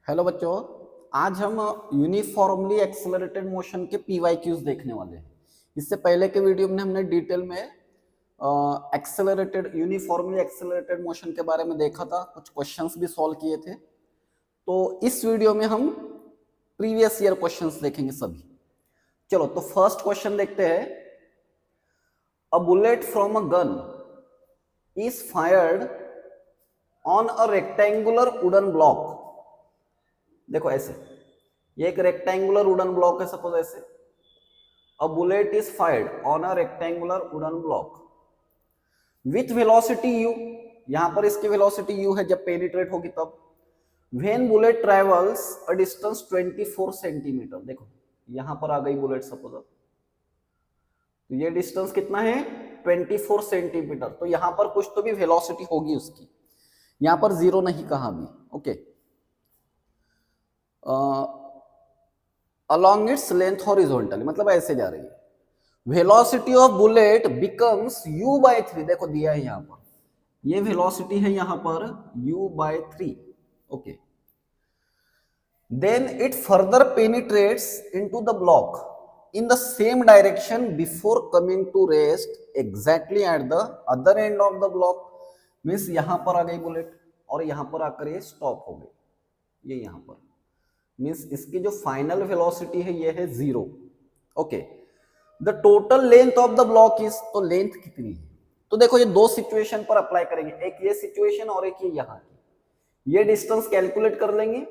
Hello बच्चों, आज हम यूनिफॉर्मली एक्सेलरेटेड मोशन के पीवाईक्यूज देखने वाले हैं। इससे पहले के वीडियो में हमने डिटेल में एक्सेलरेटेड यूनिफॉर्मली एक्सेलरेटेड मोशन के बारे में देखा था, कुछ क्वेश्चंस भी सॉल्व किए थे। तो इस वीडियो में हम प्रीवियस ईयर क्वेश्चंस देखेंगे सभी। चलो तो फर्स्ट क्वेश्चन देखते हैं। A bullet from a gun is fired on a rectangular wooden block. देखो ऐसे, ये एक रेक्टेंगुलर वुडन ब्लॉक है, सपोज ऐसे। A bullet is fired on a rectangular wooden block with velocity u। यहां पर इसकी वेलोसिटी u है, जब पेनिट्रेट होगी तब। When bullet travels a distance 24 centimetre. देखो यहां पर आ गई बुलेट, सपोज। तो ये डिस्टेंस कितना है? 24 सेंटीमीटर। तो यहां पर कुछ तो भी वेलोसिटी होगी उसकी, यहां पर जीरो नहीं कहा भी। Okay, along its length horizontally, मतलब ऐसे जा रही है। Velocity of bullet becomes u by 3। देखो दिया है यहां पर, ये वेलोसिटी है यहां पर u by 3। Okay, then it further penetrates into the block in the same direction before coming to rest exactly at the other end of the block. Means यहां पर आ गई बुलेट और यहां पर आकर ये स्टॉप हो गई, ये यहां पर। मीन्स इसकी जो फाइनल वेलोसिटी है ये है 0। Okay, the total length of the block is, तो लेंथ कितनी है? तो देखो ये दो सिचुएशन पर अप्लाई करेंगे, एक ये सिचुएशन और एक ये यहां की। ये डिस्टेंस कैलकुलेट कर लेंगे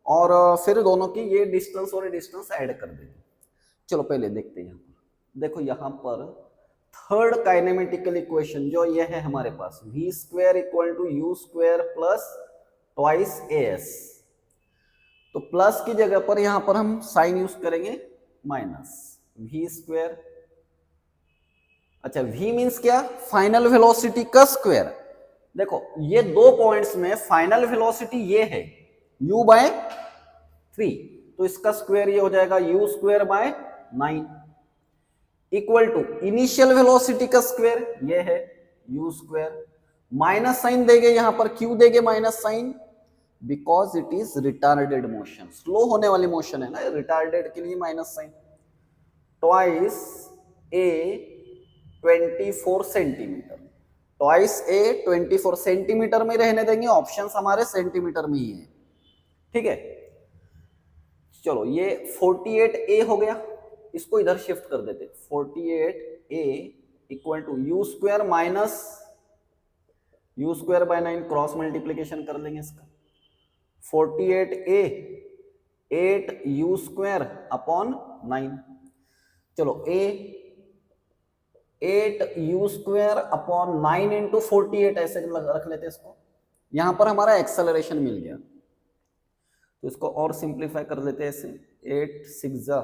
और फिर दोनों की ये डिस्टेंस और ये डिस्टेंस ऐड कर देंगे। चलो पहले देखते हैं। यहां पर देखो, यहां पर थर्ड काइनेमेटिकल इक्वेशन जो ये है हमारे पास, v square equal to u square plus twice as। तो प्लस की जगह पर यहां पर हम साइन यूज करेंगे माइनस v स्क्वायर। अच्छा, v मींस क्या? फाइनल वेलोसिटी का स्क्वायर। देखो ये दो पॉइंट्स में फाइनल वेलोसिटी ये है u बाय 3, तो इसका स्क्वायर ये हो जाएगा u square by 9 equal to initial velocity का स्क्वायर ये है u स्क्वायर। माइनस साइन देंगे यहां पर, क्यों देंगे minus sign? Because it is retarded motion, slow होने वाली मोशन है ना, रिटार्डेड के लिए minus sign. Twice a 24 centimetre, twice a 24 centimetre में रहने देंगे, ऑप्शंस हमारे सेंटीमीटर में ही है। ठीक है, चलो ये 48a हो गया, इसको इधर शिफ्ट कर देते। 48a equal to u square minus u square by 9, cross multiplication कर लेंगे इसका। 48a 8u square upon 9। चलो a 8u square upon 9 into 48 ऐसे रख लेते इसको। यहां पर हमारा एक्सेलरेशन मिल गया, तो इसको और सिंप्लीफाई कर लेते हैं ऐसे। 8 6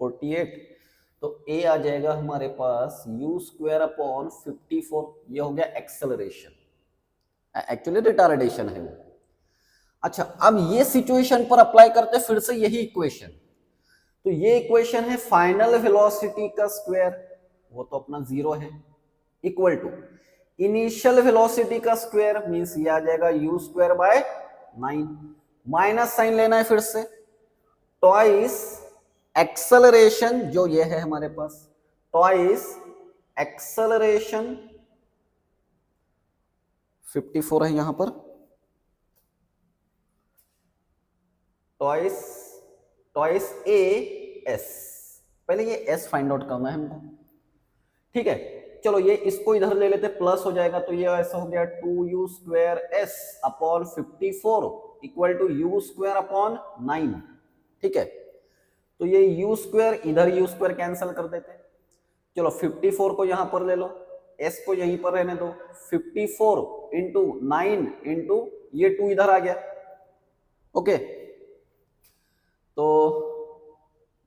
48, तो a आ जाएगा हमारे पास u स्क्वायर अपॉन 54। ये हो गया एक्सेलरेशन, एक्चुअली रिटार्डेशन है वो। अच्छा, अब ये सिचुएशन पर अप्लाई करते फिर से यही इक्वेशन। तो ये इक्वेशन है फाइनल वेलोसिटी का स्क्वायर, वो तो अपना 0 है, इक्वल टू इनिशियल वेलोसिटी का स्क्वायर, मींस ये आ जाएगा u square by 9। Minus sign लेना है फिर से, ट्वाइस एक्सेलरेशन जो ये है हमारे पास, ट्वाइस एक्सेलरेशन 54 है यहां पर, ट्वाइस ए एस। पहले ये एस फाइंड आउट करना है हमको। ठीक है, चलो ये इसको इधर ले लेते, प्लस हो जाएगा, तो ये ऐसा हो गया 2u square s upon 54 equal to u square upon 9। ठीक है, तो ये u स्क्वायर इधर u स्क्वायर कैंसिल कर देते। चलो 54 को यहां पर ले लो, s को यहीं पर रहने दो। 54 इंटू 9 इंटू ये 2 इधर आ गया। ओके, तो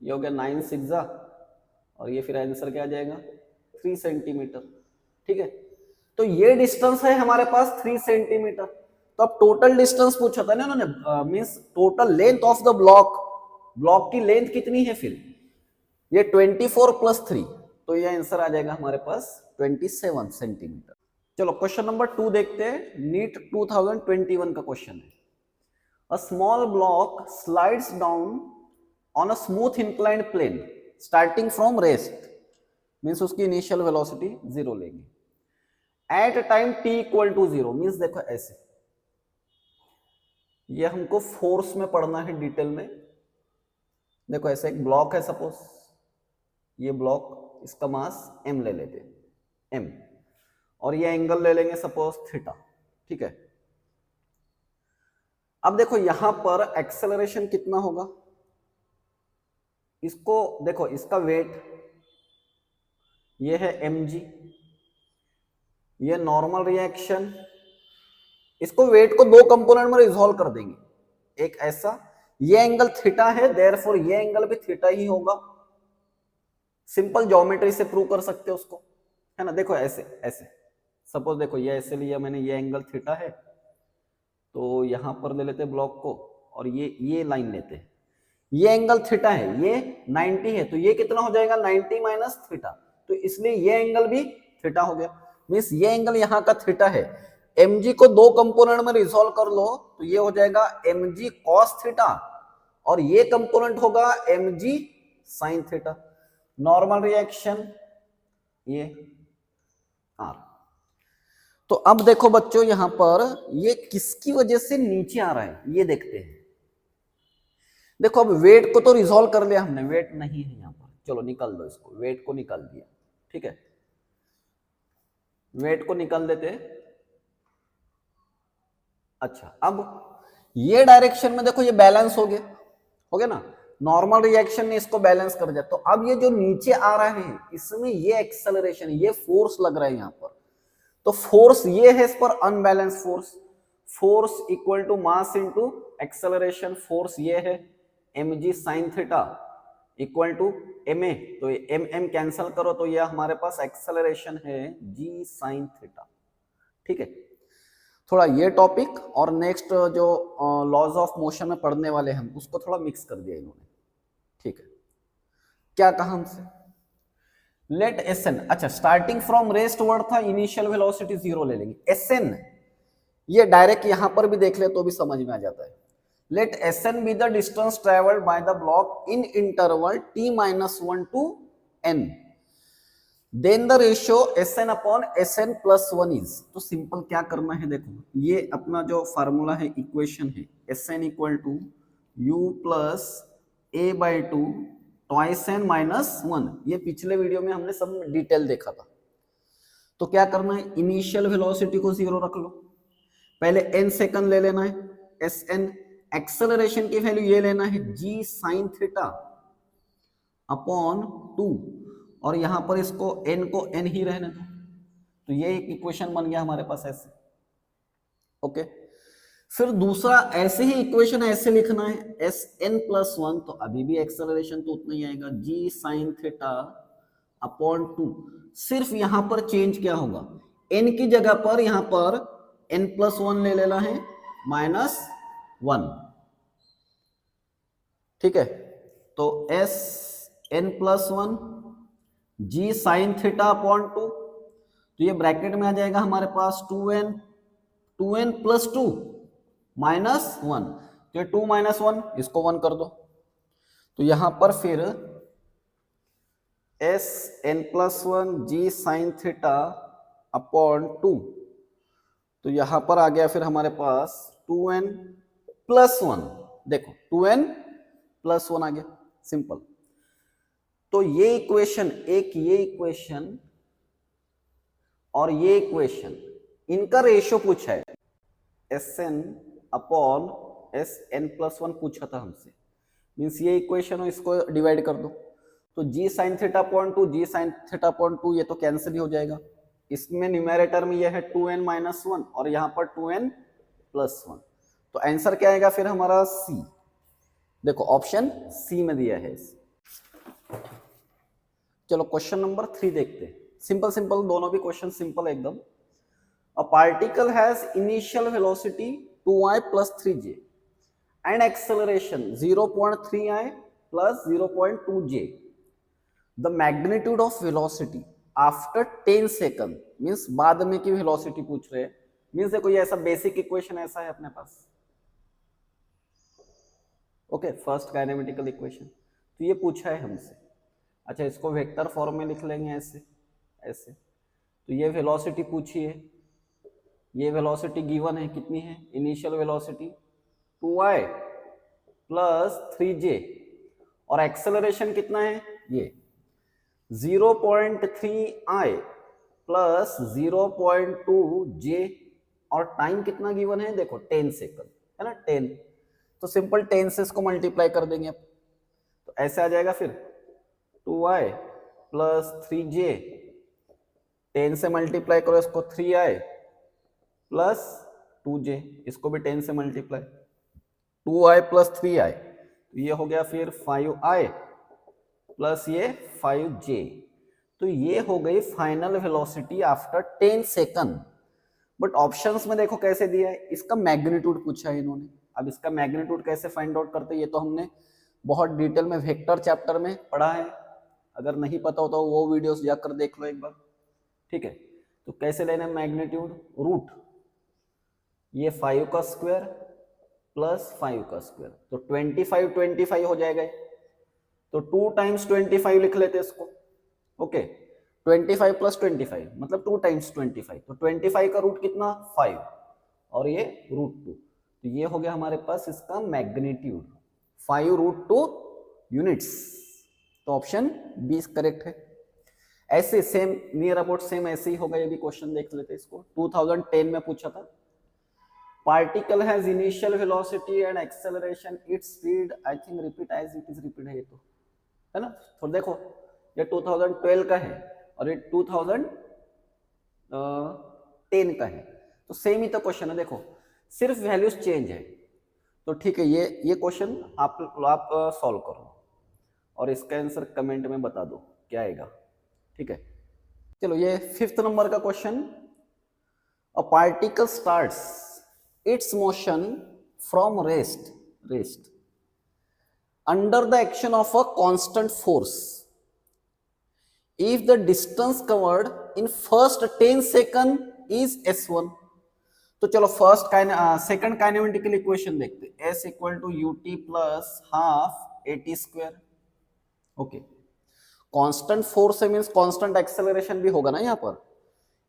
ये हो गया 9 6 और ये फिर आंसर क्या आ जाएगा? 3 सेंटीमीटर। ठीक है, तो ये डिस्टेंस है हमारे पास 3 सेंटीमीटर। तो अब टोटल डिस्टेंस पूछा था ना उन्होंने, means total length of the block, block की लेंथ कितनी है फिर? ये 24 प्लस 3, तो ये आंसर आ जाएगा हमारे पास 27 सेंटीमीटर। चलो क्वेश्चन नंबर 2 देखते हैं, नीट 2021 का क्वेश्चन है। A small block slides down on a smooth inclined plane starting from rest, means उसकी इनिशियल वेलोसिटी 0 लेंगे at time t equal to 0, means देखो ऐसे, ये हमको फोर्स में पढ़ना है डिटेल में। देखो ऐसे एक ब्लॉक है, सपोज ये ब्लॉक, इसका मास m ले लेते हैं m, और ये एंगल ले लेंगे सपोज थीटा, ठीक है। अब देखो यहां पर एक्सेलरेशन कितना होगा, इसको देखो, इसका वेट ये है mg, ये नॉर्मल रिएक्शन, इसको वेट को दो कंपोनेंट में रिजॉल्व कर देंगे, एक ऐसा, ये एंगल थीटा है, देयरफॉर ये एंगल भी थीटा ही होगा, सिंपल ज्योमेट्री से प्रूव कर सकते हो उसको, है ना। देखो ऐसे ऐसे, सपोज देखो ये ऐसे लिया मैंने, ये एंगल थीटा है, तो यहां पर ले लेते ब्लॉक को, और ये लाइन लेते हैं, ये एंगल थीटा है, ये 90 है, तो ये कितना हो जाएगा 90 माइनस थीटा, तो इसलिए ये एंगल भी थीटा हो गया, मींस ये एंगल यहाँ का थीटा है। mg को दो कंपोनेंट में रिजॉल्व कर लो तो ये हो जाएगा mg cos थीटा, और ये कंपोनेंट होगा mg sin theta, normal reaction ये r। तो अब देखो बच्चों, यहां पर ये किसकी वजह से नीचे आ रहा है ये देखते हैं। देखो अब वेट को तो रिजॉल्व कर लिया हमने, वेट नहीं है यहां पर, चलो निकाल दो इसको, वेट को निकाल दिया, ठीक है, वेट को निकाल देते हैं। अच्छा, अब ये डायरेक्शन में देखो ये बैलेंस हो गया ना, नॉर्मल रिएक्शन ने इसको बैलेंस कर दिया, तो अब ये जो नीचे आ रहा है इसमें ये एक्सेलरेशन, ये फोर्स लग रहा है यहां पर, तो फोर्स ये है इस पर unbalance force, force equal to mass into acceleration, force ये है mg sin theta equal to ma, तो ये m कैंसिल करो तो ये हमारे पास एक्सेलरेशन है g sin थीटा, ठीक है। थोड़ा ये टॉपिक और नेक्स्ट जो लॉज ऑफ मोशन में पढ़ने वाले हम उसको थोड़ा मिक्स कर दिया इन्होंने, ठीक है। क्या कहा हमसे, लेट Sn, अच्छा स्टार्टिंग फ्रॉम रेस्ट वर्ड था, इनिशियल वेलोसिटी 0 ले लेंगे, Sn ये डायरेक्ट यहां पर भी देख ले तो भी समझ में आ जाता है। Let Sn be the distance travelled by the block in interval t-1 to n, then the ratio Sn upon Sn plus 1 is, तो सिंपल क्या करना है, देखो ये अपना जो फार्मूला है, इक्वेशन है, Sn equal to u plus a by two twice n minus 1, ये पिछले वीडियो में हमने सब डिटेल देखा था। तो क्या करना है, इनिशियल वेलोसिटी को 0 रख लो, पहले n सेकंड ले लेना है Sn, एक्सेलरेशन की वैल्यू ये लेना है g sin थीटा अपॉन 2, और यहां पर इसको n को n ही रहने दो, तो ये एक इक्वेशन बन गया हमारे पास ऐसे, ओके। फिर दूसरा ऐसे ही इक्वेशन ऐसे लिखना है Sn प्लस 1, तो अभी भी एक्सेलरेशन तो उतना ही आएगा g sin थीटा अपॉन 2, सिर्फ यहां पर चेंज क्या होगा, n की जगह पर यहां पर n प्लस 1 ले लेना है माइनस 1, ठीक है। तो Sn plus 1 g sin theta upon 2, तो ये ब्रैकेट में आ जाएगा हमारे पास 2n प्लस 2 माइनस 1, तो ये 2 माइनस 1 इसको 1 कर दो, तो यहां पर फिर Sn plus 1 g sin theta upon 2, तो यहां पर आ गया फिर हमारे पास 2n प्लस 1, देखो 2n प्लस 1 आ गया, सिंपल। तो ये इक्वेशन, एक ये इक्वेशन और ये इक्वेशन, इनका रेशियो पूछा है, Sn अपॉन Sn प्लस 1 पूछा था हमसे, मीन्स ये इक्वेशन हो, इसको डिवाइड कर दो, तो g sin theta upon 2, g sin theta upon 2 ये तो कैंसिल ही हो जाएगा, इसमें न्यूमेरेटर में ये है 2n माइनस 1 और यहां पर 2n प्लस 1, तो आंसर क्या आएगा फिर हमारा C, देखो ऑप्शन C में दिया है। चलो क्वेश्चन नंबर 3 देखते हैं, सिंपल सिंपल, दोनों भी क्वेश्चन सिंपल एकदम। A particle has initial velocity 2i plus 3j and acceleration 0.3i plus 0.2j, the magnitude of velocity after 10 second, means बाद में की वेलोसिटी पूछ रहे हैं, मींस देखो ये ऐसा बेसिक इक्वेशन ऐसा है अपने पास, ओके, फर्स्ट काइनेमेटिकल इक्वेशन तो ये पूछा है हमसे। अच्छा, इसको वेक्टर फॉर्म में लिख लेंगे ऐसे ऐसे। तो ये वेलोसिटी पूछी है, ये वेलोसिटी गिवन है, कितनी है initial velocity 2i plus 3j, और एक्सेलरेशन कितना है ये 0.3i प्लस 0.2j, और टाइम कितना गिवन है देखो 10 सेकंड है ना 10, तो सिंपल 10 से इसको मल्टीप्लाई कर देंगे अब, तो ऐसे आ जाएगा फिर 2i प्लस 3j, 10 से मल्टीप्लाई करो इसको 3i प्लस 2j, इसको भी 10 से मल्टीप्लाई 2i प्लस 3i, तो ये हो गया फिर 5i प्लस ये 5j। तो ये हो गई final velocity after 10 second. But options में देखो कैसे दिया है, इसका मैग्नीट्यूड पूछा है इन्होंने। अब इसका मैग्नीट्यूड कैसे फाइंड आउट करते हैं, ये तो हमने बहुत डिटेल में वेक्टर चैप्टर में पढ़ा है, अगर नहीं पता हो तो वो वीडियोस जाकर देख लो एक बार, ठीक है। तो कैसे लेना है मैग्नीट्यूड, रूट ये 5 का स्क्वायर प्लस 5 का स्क्वायर, तो 25 हो जाएगा, तो 2 टाइम्स 25 लिख लेते हैं इसको, ओके 25 प्लस 25 मतलब 2 टाइम्स 25, तो 25 का रूट कितना 5 और ये √2, तो ये हो गया हमारे पास इसका मैग्नीट्यूड 5√2 यूनिट्स, तो ऑप्शन बी करेक्ट है। ऐसे सेम नियर अबाउट सेम ऐसे ही होगा, ये भी क्वेश्चन देख लेते हैं इसको, 2010 में पूछा था। Particle has initial velocity and acceleration, its speed I think repeat as it is repeat है, ये तो है ना। तो देखो ये 2012 का है और ये 2010 का है, तो सेम ही तो क्वेश्चन है, देखो सिर्फ वैल्यूज चेंज है, तो ठीक है ये क्वेश्चन आप सॉल्व करो और इसका आंसर कमेंट में बता दो क्या आएगा, ठीक है। चलो ये 5th नंबर का question, a particle starts it's motion from rest under the action of a constant force if the distance covered in first 10 second is s1। तो चलो सेकंड काइनेमेटिकल इक्वेशन देखते हैं, s equal to ut plus half at square, okay constant force है means constant acceleration भी होगा ना, यहाँ पर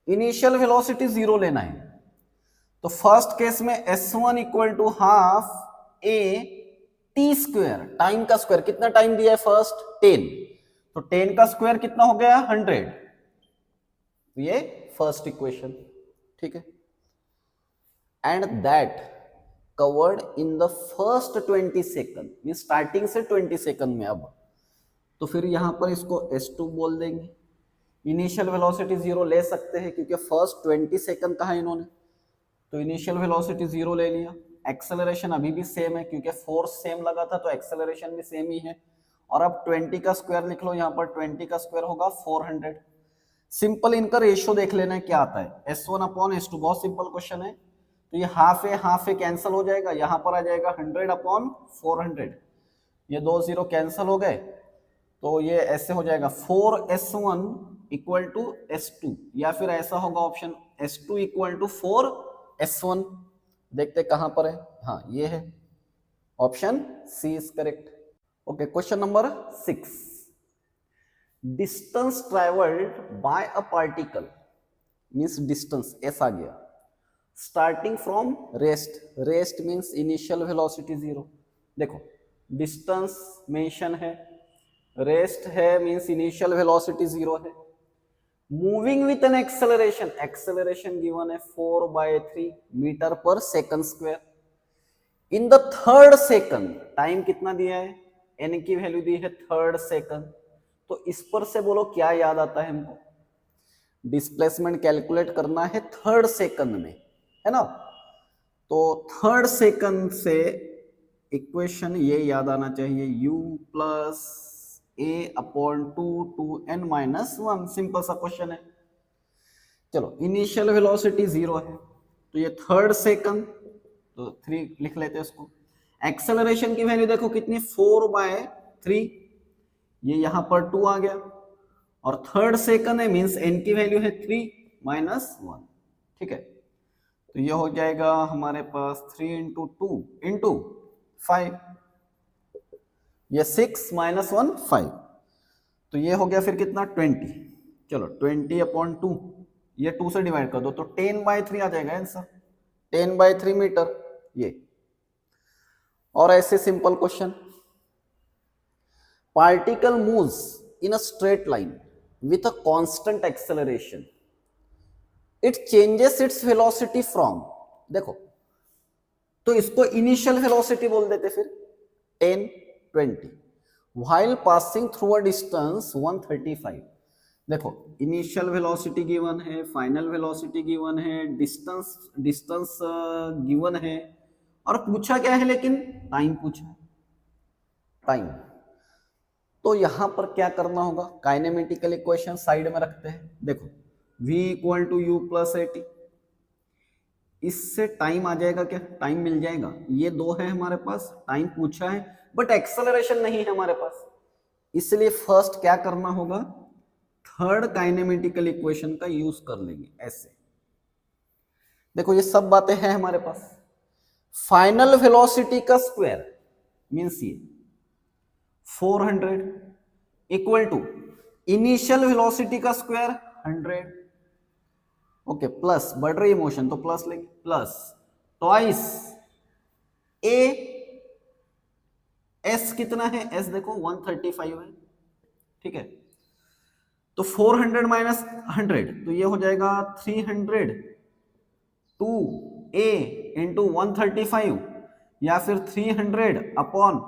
इनिशियल वेलोसिटी 0 लेना है, तो फर्स्ट केस में s1 equal to half a t square, time का स्क्वायर कितना टाइम दिया है फर्स्ट 10, तो 10 का स्क्वायर कितना हो गया 100, ये फर्स्ट इक्वेशन, ठीक है। And that covered in the first 20 second, mean starting से 20 सेकंड में, अब तो फिर यहां पर इसको s2 बोल देंगे। इनिशियल वेलोसिटी 0 ले सकते हैं क्योंकि फर्स्ट 20 सेकंड कहा इन्होंने, तो इनिशियल वेलोसिटी 0 ले लिया। एक्सेलरेशन अभी भी सेम है क्योंकि फोर्स सेम लगा था, तो एक्सेलरेशन भी सेम ही है, और अब 20 का स्क्वायर लिख लो, यहाँ पर 20 का स्क्वायर होगा 400। सिंपल इनका रेशियो देख लेना है क्या आता है, s1 अपॉन s2, बहुत सिंपल क्वेश्चन है। तो ये हाफ है कैंसिल हो जाएगा, यहाँ पर आ जाएगा 100 अपॉन 400, ये 2 0 कैंसिल हो गए, तो ये ऐसे हो जाएगा 4s1 इक्वल टू s2, या फिर ऐसा होगा option s2 equal to 4s1, देखते कहां पर है, हाँ ये है, option C is correct. Okay question number 6, distance travelled by a particle, means distance s आ गया, starting from rest means initial velocity 0, देखो डिस्टेंस मेंशन है, रेस्ट है मींस इनिशियल वेलोसिटी 0 है, moving with an acceleration given है 4/3 metre पर second square, in the third second time कितना दिया है, एन की वैल्यू दी है थर्ड सेकंड, तो इस पर से बोलो क्या याद आता है हमको, डिस्प्लेसमेंट कैलकुलेट करना है थर्ड सेकंड में, है ना। तो थर्ड सेकंड से इक्वेशन ये याद आना चाहिए, u plus a upon 2n minus 1, simple सा क्वेश्चन है। चलो इनिशियल वेलोसिटी 0 है, तो ये थर्ड सेकंड, तो 3 लिख लेते हैं इसको। एक्सेलरेशन की वैल्यू देखो कितनी 4/3, ये यहां पर 2 आ गया, और थर्ड सेकंड है मींस n की वैल्यू है 3 माइनस 1, ठीक है। तो ये हो जाएगा हमारे पास 3 × 2 × 5, ये 6 माइनस 1 5, तो ये हो गया फिर कितना 20। चलो 20/2, ये 2 से डिवाइड कर दो तो 10/3 आ जाएगा आंसर, 10/3 मीटर ये। और ऐसे simple question, particle moves in a straight line with a constant acceleration, it changes its velocity from, देखो तो इसको इनिशियल वेलोसिटी बोल देते फिर 10 20 while passing through a distance 135। देखो इनिशियल वेलोसिटी गिवन है, फाइनल वेलोसिटी गिवन है, डिस्टेंस डिस्टेंस गिवन है, और पूछा क्या है, लेकिन टाइम पूछा है, टाइम। तो यहां पर क्या करना होगा, काइनेमेटिकल इक्वेशन साइड में रखते हैं। देखो v equal to u plus a t, इससे टाइम आ जाएगा, क्या टाइम मिल जाएगा, ये दो है हमारे पास, टाइम पूछा है बट एक्सेलरेशन नहीं है हमारे पास, इसलिए फर्स्ट क्या करना होगा, थर्ड काइनेमेटिकल इक्वेशन का यूज कर लेंगे ऐसे। देखो ये सब बातें हैं हमारे पास, फाइनल वेलोसिटी का स्क्वायर मींस ये 400 इक्वल टू इनिशियल वेलोसिटी का स्क्वायर 100, ओके, प्लस बढ़ रही मोशन तो प्लस लेंगे, प्लस ट्वाइस ए, एस कितना है, एस देखो 135 है, ठीक है, तो 400 माइनस 100 तो ये हो जाएगा 300 टू ए इंटू 135, या फिर 300 अपॉन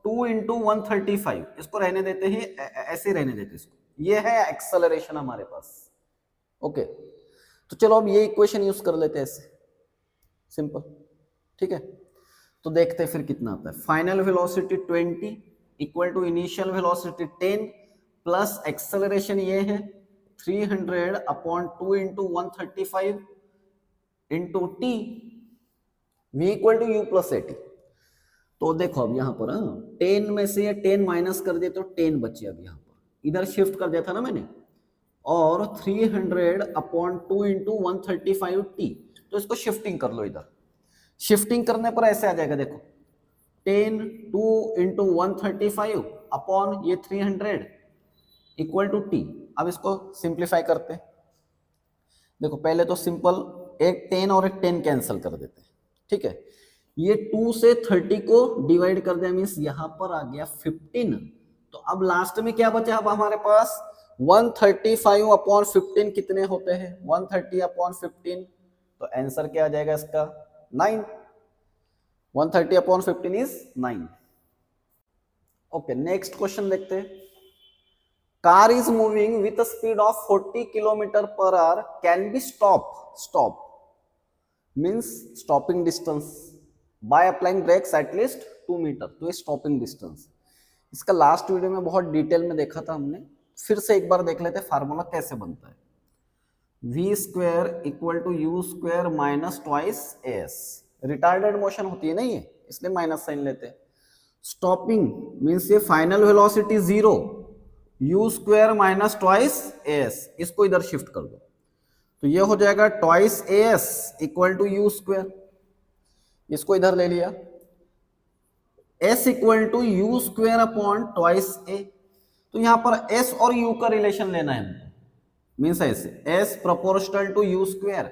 2 इंटू 135, इसको रहने देते हैं ऐसे रहने देते इसको, ये है एक्सेलरेशन हमारे पास, ओके। तो चलो अब ये इक्वेशन यूज कर लेते हैं ऐसे, सिंपल, ठीक है। तो देखते हैं फिर कितना आता है, final velocity 20 equal to initial velocity 10 plus acceleration ये है 300 upon 2 into 135 into t, v equal to u plus a t. तो देखो अब यहाँ पर 10 में से ये 10 माइनस कर दिए तो 10 बचे, अब यहाँ पर इधर शिफ्ट कर दिया था ना मैंने, और 300 अपॉन 2 इंटू 135 टी, तो इसको शिफ्टिंग कर लो इधर, शिफ्टिंग करने पर ऐसे आ जाएगा, देखो 10 2 इंटू 135 अपॉन ये 300 इक्वल टू टी। अब इसको सिंप्लीफाई करते हैं, देखो पहले तो सिंपल एक 10 और एक 10 कैंसिल कर देते हैं, ठीक है, ये 2 से 30 को डिवाइड कर दिया मींस यहां पर आ गया 15, तो अब लास्ट में क्या बचा अब हमारे पास 135 अपॉन 15 कितने होते हैं, 130 अपॉन 15, तो आंसर क्या आ जाएगा इसका 9, 130 upon 15 is 9। Okay next question देखते हैं, car is moving with a speed of 40 kilometre per hour, can be stop means stopping distance by applying brakes at least 2 metre, तो ये स्टॉपिंग डिस्टेंस। इसका last video में बहुत detail में देखा था हमने, फिर से एक बार देख लेते हैं फार्मूला कैसे बनता है, v square equal to u square minus twice s, retarded motion होती है ना ये, इसलिए माइनस साइन लेते हैं। स्टॉपिंग मींस ये final velocity 0, u square minus twice s, इसको इधर शिफ्ट कर दो, तो ये हो जाएगा twice s equal to u square, इसको इधर ले लिया, s equal to u square upon twice a, तो यहां पर s और u का रिलेशन लेना है हमको, मीन्स ऐसे s proportional to u square,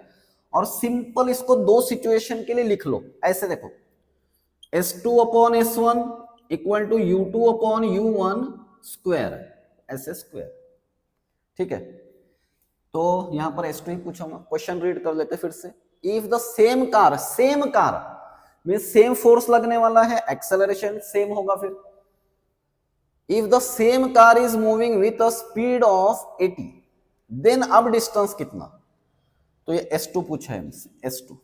और सिंपल इसको दो सिचुएशन के लिए लिख लो ऐसे, देखो s2 upon s1 equal to u2 upon u1 square, ऐसे स्क्वायर, ठीक है। तो यहां पर s2 ही पूछूंगा, क्वेश्चन रीड कर लेते फिर से, इफ द सेम कार में सेम फोर्स लगने वाला है, एक्सेलरेशन सेम होगा फिर, if the same car is moving with a speed of 80, then अब डिस्टेंस कितना, तो ये s2 पूछा है हमसे, s2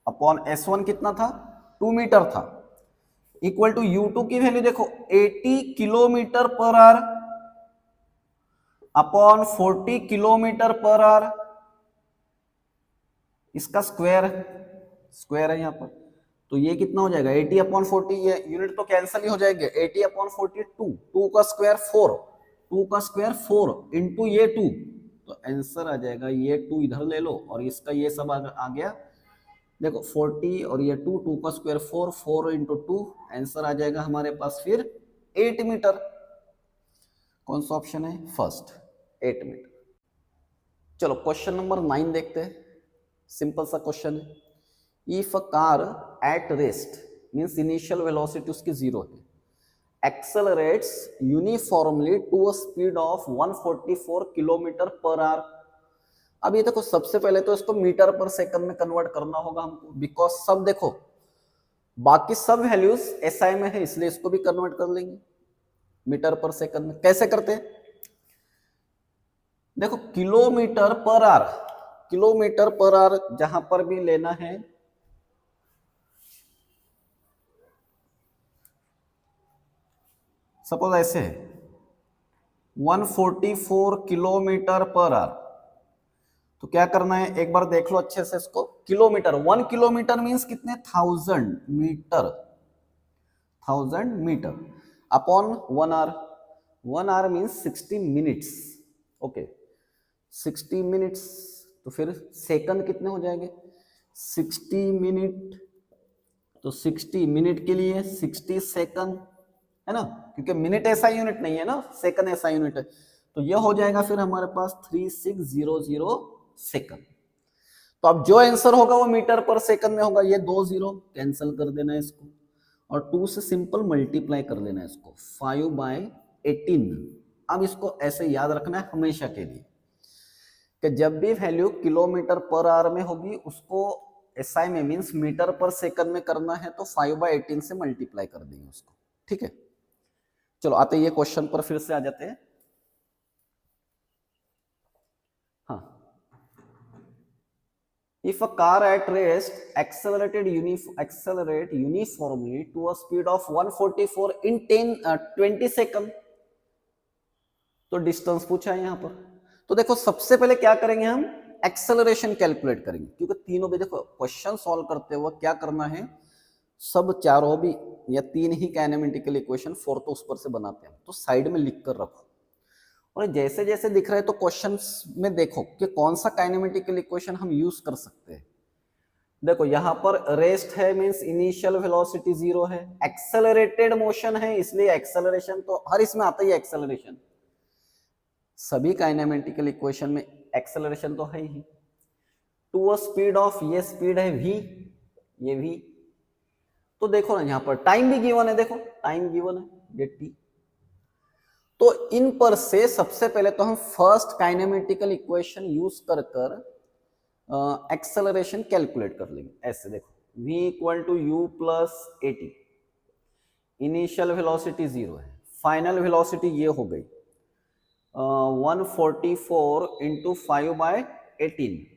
अपॉन s1 कितना था 2 मीटर था, इक्वल टू u2 की वैल्यू देखो 80 kilometre per our upon 40 kilometre per our, इसका स्क्वायर है यहाँ पर, तो ये कितना हो जाएगा 80 अपॉन 40, ये यूनिट तो कैंसिल ही हो जाएंगे, 80 अपॉन 40 2 का स्क्वायर 4, 2 का स्क्वायर 4 इंटू ये 2, तो आंसर आ जाएगा ये 2 इधर ले लो और इसका ये सब आ गया, देखो 40 और ये 2 का स्क्वायर 4 इंटू 2, आंसर आ जाएगा हमारे पास फिर 8 मीटर। कौन सा ऑप्शन है? First, 8 metre. चलो क्वेश्चन नंबर 9 देखते हैं। सिंपल सा क्वेश्चन है। If a car at rest means initial velocity उसकी 0 है, accelerates uniformly to a speed of 144 kilometre per hour. अब ये देखो, सबसे पहले तो इसको मीटर पर सेकंड में कन्वर्ट करना होगा हमको, बिकॉज सब देखो बाकी सब वैल्यूज एसआई में है, इसलिए इसको भी कन्वर्ट कर लेंगे मीटर पर सेकंड में। कैसे करते हैं? देखो kilometre per our, kilometre per our जहां पर भी लेना है, सपोज ऐसे है 144 किलोमीटर पर आवर, तो क्या करना है एक बार देख लो अच्छे से इसको। किलोमीटर, 1 किलोमीटर मीन्स कितने? 1000 metre, 1000 metre upon 1 hour. 1 hour means 60 minutes. Okay, 60 minutes, तो फिर सेकंड कितने हो जाएंगे? 60 मिनट, तो 60 मिनट के लिए 60 सेकंड है ना, क्योंकि मिनट ऐसा यूनिट नहीं है ना, सेकंड ऐसा यूनिट है। तो यह हो जाएगा फिर हमारे पास 3600 सेकंड। तो अब जो आंसर होगा वो मीटर पर सेकंड में होगा। ये 2 जीरो कैंसिल कर देना है इसको, और 2 से सिंपल मल्टीप्लाई कर लेना है इसको, 5/18। अब इसको ऐसे याद रखना है हमेशा के लिए कि जब भी वैल्यू किलोमीटर पर आवर में होगी उसको एसआई में मींस मीटर पर सेकंड में करना है, तो 5/18 से मल्टीप्लाई कर देंगे उसको। ठीक है, चलो आते ये क्वेश्चन पर फिर से आ जाते हैं। हाँ, if a car at rest accelerate uniformly to a speed of 144 in 20 second, तो डिस्टेंस पूछा है यहां पर। तो देखो सबसे पहले क्या करेंगे हम? एक्सेलरेशन कैलकुलेट करेंगे, क्योंकि तीनों भी देखो क्वेश्चन सॉल्व करते हुए क्या करना है, सब चारों भी या 3 ही काइनेमेटिकल इक्वेशन, फोर्थ तो उस पर से बनाते हैं, तो साइड में लिख कर रखो। और जैसे जैसे दिख रहा है तो क्वेश्चंस में देखो कि कौन सा काइनेमेटिकल इक्वेशन हम यूज कर सकते हैं। देखो यहां पर रेस्ट है मींस इनिशियल वेलोसिटी 0 है, एक्सेलरेटेड मोशन है इसलिए एक्सेलरेशन तो हर इसमें आता ही है एक्सेलरेशन, सभी काइनेमेटिकल इक्वेशन में एक्सेलरेशन तो है ही। टू अ स्पीड ऑफ, ये स्पीड है v, ये v। तो देखो ना यहां पर टाइम भी गिवन है, देखो टाइम गिवन है ये t। तो इन पर से सबसे पहले तो हम फर्स्ट काइनेमेटिकल इक्वेशन यूज कर कर एक्सेलरेशन कैलकुलेट कर लेंगे। ऐसे देखो v equal to u plus a t, initial velocity 0 है, फाइनल वेलोसिटी ये हो गई 144 इंटू 5/18,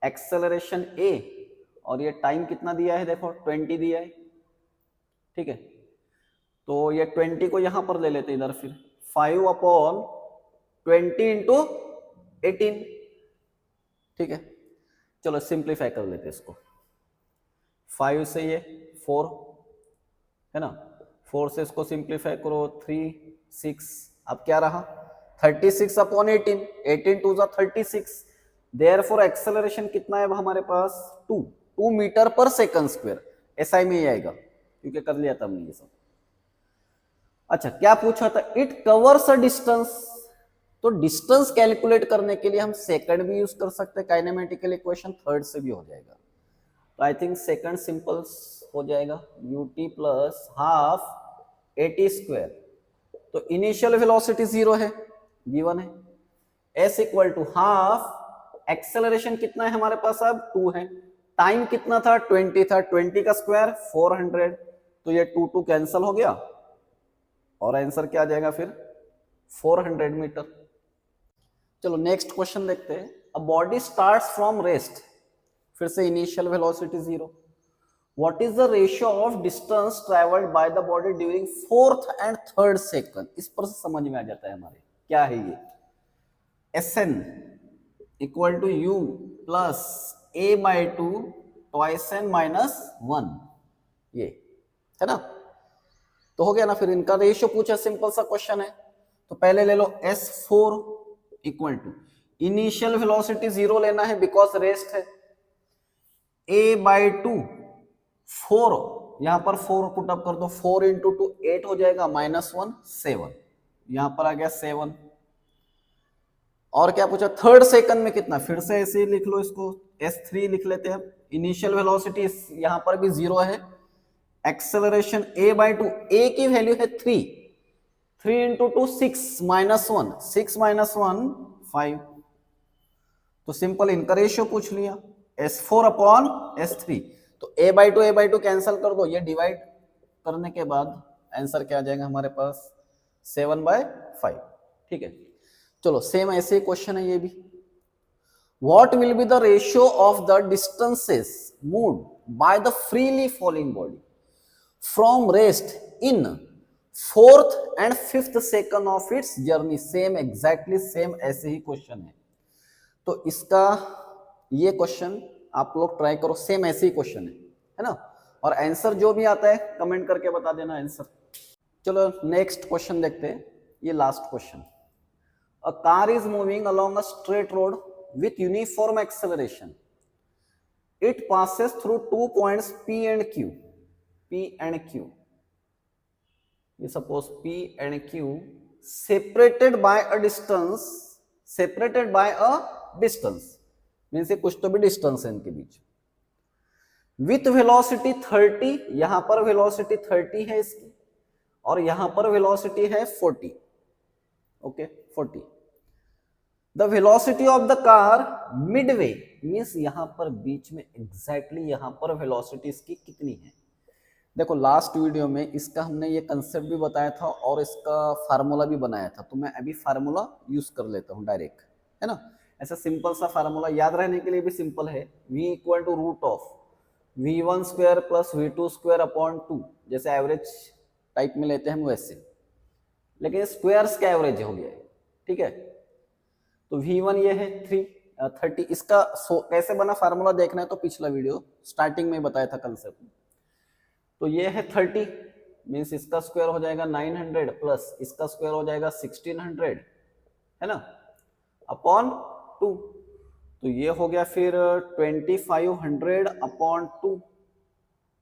एक्सेलरेशन a, और ये टाइम कितना दिया है देखो 20 दिया है। ठीक है, तो ये 20 को यहां पर ले लेते इधर, फिर 5/20 इंटू 18। ठीक है, चलो सिंप्लीफाई कर लेते इसको। 5 से ये 4 है ना, 4 से इसको सिंप्लीफाई करो 3 6, अब क्या रहा 36/18, 18 टू 36। देयरफॉर एक्सेलरेशन कितना है हमारे पास 2 मीटर पर सेकंड स्क्वायर, एसआई में ही आएगा क्योंकि कर लिया था हमने ये सब। अच्छा क्या पूछा था? इट कवर्स अ डिस्टेंस, तो डिस्टेंस कैलकुलेट करने के लिए हम सेकंड भी यूज कर सकते हैं, काइनेमेटिकल इक्वेशन थर्ड से भी हो जाएगा। तो आई थिंक सेकंड सिंपल हो जाएगा, ut plus half at square. तो इनिशियल वेलोसिटी 0 है, गिवन है, s equal to half, acceleration कितना है हमारे पास अब 2 है, टाइम कितना था 20 था, 20 का स्क्वायर 400, तो ये 2 कैंसिल हो गया और आंसर क्या आ जाएगा फिर 400 मीटर। चलो नेक्स्ट क्वेश्चन देखते हैं। A body starts from rest, फिर से initial velocity 0, what is the ratio of distance travelled by the body during 4th and 3rd second. इस पर से समझ में आ जाता है हमारे क्या है ये, Sn equal to u plus a/2 twice n minus 1, ये है ना। तो हो गया ना, फिर इनका रेशियो पूछा, सिंपल सा क्वेश्चन है। तो पहले ले लो S4 equal to initial velocity 0 लेना है बिकॉज रेस्ट है, a/2 4 यहां पर 4 पुट अप कर दो, 4 इंटू 2 8 हो जाएगा, -1 7, यहां पर आ गया 7। और क्या पूछा, थर्ड सेकंड में कितना, फिर से ऐसे ही लिख लो इसको, s3 लिख लेते हैं। इनिशियल वेलोसिटी यहां पर भी 0 है, एक्सेलरेशन a/2, a की वैल्यू है 3, 3 इंटू 2 6, -1, 6 -1 5। तो सिंपल इनका रेशियो पूछ लिया, s4 अपॉन s3। तो a/2 कैंसिल कर दो, ये डिवाइड करने के बाद आंसर क्या आ जाएगा हमारे पास, 7/5। ठीक है, चलो सेम ऐसे ही क्वेश्चन है ये भी। What will be the ratio of the distances moved by the freely falling body from rest in fourth and fifth second of its journey? Same exactly same ऐसे ही क्वेश्चन है। तो इसका ये क्वेश्चन आप लोग ट्राई करो, सेम ऐसे ही question है ना। और आंसर जो भी आता है कमेंट करके बता देना आंसर। चलो नेक्स्ट क्वेश्चन देखते हैं, ये last question. A car is moving along a straight road with uniform acceleration. It passes through 2 points P and Q. P and Q. You suppose P and Q separated by a distance. Separated by a distance. Means कुछ तो भी distance है इनके बीच। With velocity 30, यहां पर velocity 30 है इसकी, और यहां पर velocity है 40. Okay 40। The velocity of the car Midway, means यहां पर बीच में एग्जैक्टली यहां पर वेलोसिटी इसकी कितनी है। देखो लास्ट वीडियो में इसका हमने ये कंसेप्ट भी बताया था और इसका फार्मूला भी बनाया था, तो मैं अभी फार्मूला यूज कर लेता हूं डायरेक्ट, है ना। ऐसा सिंपल सा फार्मूला याद रहने के लिए भी सिंपल है, v equal to root of v1 square plus v2 square upon 2, जैसे एवरेज टाइप में लेते हैं हम वैसे, लेकिन स्क्वायर्स का एवरेज हो गया है। ठीक है, तो v1 ये है 30। इसका कैसे बना फार्मूला देखना है तो पिछला वीडियो स्टार्टिंग में बताया था कंसेप्ट। तो ये है 30, मीन्स इसका स्क्वायर हो जाएगा 900 प्लस इसका स्क्वायर हो जाएगा 1600, है ना, अपॉन 2। तो ये हो गया फिर 2500 अपॉन 2।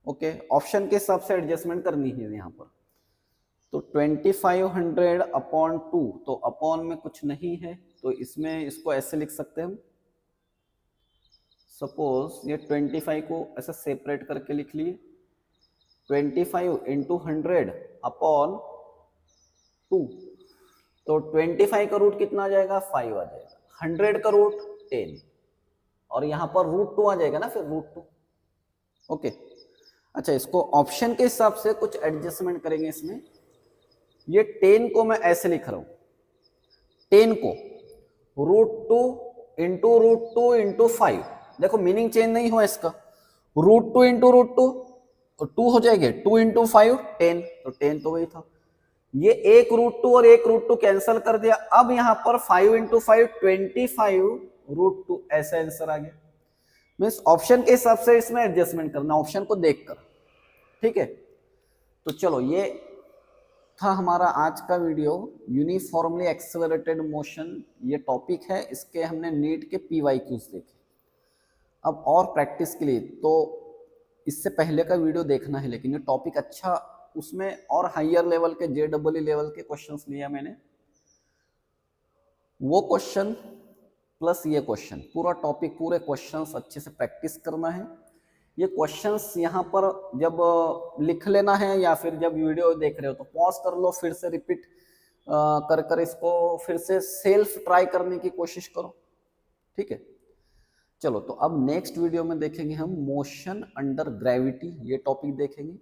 ओके, ऑप्शन के हिसाब से एडजस्टमेंट करनी है यहाँ पर। तो 2500 अपॉन 2, तो अपॉन में कुछ नहीं है, तो इसमें इसको ऐसे लिख सकते हैं हम। सपोज ये 25 को ऐसे सेपरेट करके लिख लिए, 25 इंटू 100 अपॉन 2। तो 25 का रूट कितना आ जाएगा, 5 आ जाएगा। 100 का रूट 10, और यहां पर रूट 2 आ जाएगा ना, फिर रूट 2। ओके, अच्छा इसको ऑप्शन के हिसाब से कुछ एडजस्टमेंट करेंगे इसमें। ये 10 को मैं ऐसे लिख रहा हूं, 10 को √2 इंटू √2 इंटू 5। देखो मीनिंग चेंज नहीं हुआ इसका, √2 इंटू √2 तो 2 हो जाएंगे, 2 इंटू 5 10, तो 10 तो वही था। ये एक √2 और एक √2 कैंसिल कर दिया, अब यहां पर 5 इंटू 5 25 √2, ऐसा आंसर आ गया। मीन्स ऑप्शन के हिसाब से इसमें एडजस्टमेंट करना, ऑप्शन को देखकर। ठीक है, तो चलो ये था हमारा आज का वीडियो, यूनिफॉर्मली एक्सेलरेटेड मोशन ये टॉपिक है। इसके हमने नीट के PYQs देखे। अब और प्रैक्टिस के लिए तो इससे पहले का वीडियो देखना है, लेकिन ये टॉपिक अच्छा, उसमें और हायर लेवल के JEE लेवल के क्वेश्चंस लिया मैंने, वो क्वेश्चन प्लस ये क्वेश्चन, पूरा टॉपिक पूरे क्वेश्चंस अच्छे से प्रैक्टिस करना है। ये क्वेश्चंस यहाँ पर जब लिख लेना है या फिर जब वीडियो देख रहे हो तो पॉज कर लो, फिर से रिपीट कर कर इसको फिर से सेल्फ ट्राई करने की कोशिश करो। ठीक है, चलो तो अब नेक्स्ट वीडियो में देखेंगे हम मोशन अंडर ग्रेविटी, ये टॉपिक देखेंगे।